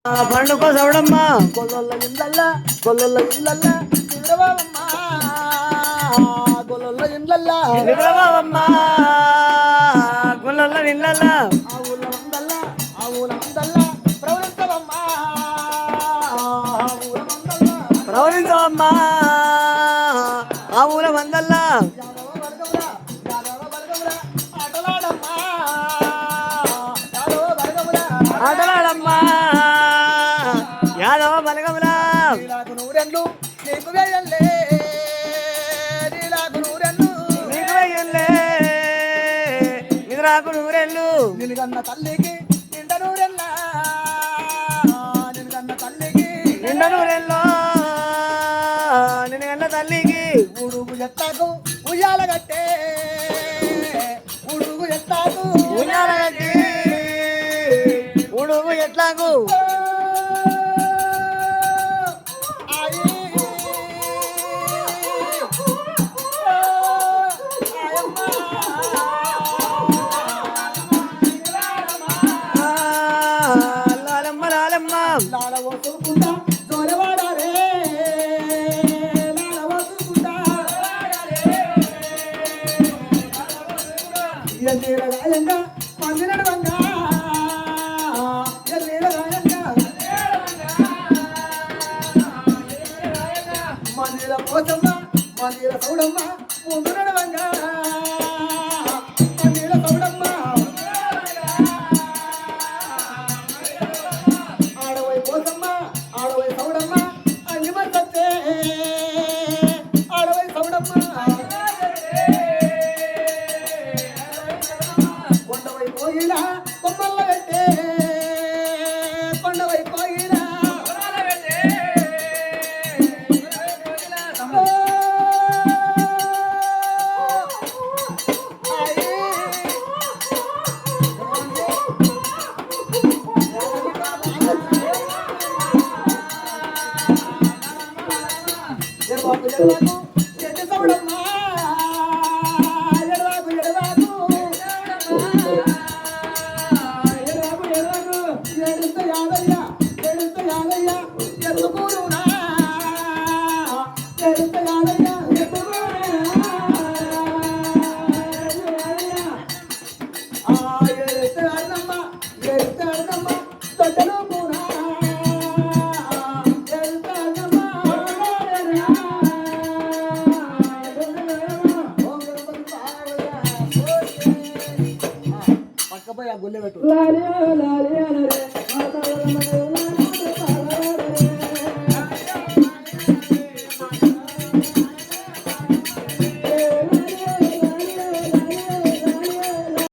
పండుగ సౌడమ్మ గొల్లొల్ల ఇండ్లల్లా గొల్లొల్ల ఇండ్లల్లా నిద్రబావమ్మ గొల్లొల్ల ఇండ్లల్లా నిద్రబావమ్మ గొల్లొల్ల ఇండ్లల్లా ఆ ఊళ్ళ మందల్లా ఆ ఊళ్ళ మందల్లా ప్రవరించవమ్మ ప్రవరించవమ్మ ఆ ఊళ్ళ మందల్లా ఆటలాడమ్మా యాదవ బలగములా నీలాకు నూరెళ్ళు నీకు వేయల్లే నీలాకు నూరెళ్ళు నీకు వేయల్లే నిద్రాకు నూరెళ్ళు నిన్ను కన్న తల్లికి నిండ నూరెల్లా నిన్ను కన్న తల్లికి నిండ నూరెల్లో నిన్ను కన్న తల్లికి ఉడుగు ఎత్తాకు ఉయ్యాల కట్టే ఉడుగు ఎత్తాకు ఉయ్యాల కట్టి ఉడుగు ఎట్లాగు లాలమ్మ లాలమ్మ లాలవోసుకుంటా జోలవాడారే లాలవోసుకుంటా ఎల్లీరగాయంగా మందిరడవంగా మందిర పోచమ్మ మందిర సౌడమ్మ ముందు నడవంగా మందిర సౌడమ్మ ఆడవై పోచమ్మ ఆడవై సౌడమ్మ అన్ని మద్దతే ఆడవై సౌడమ్మ కొండవై కోయిల కొమ్మల్ల పెట్టే కొండవై కోయిల గుల్లె పెట్టు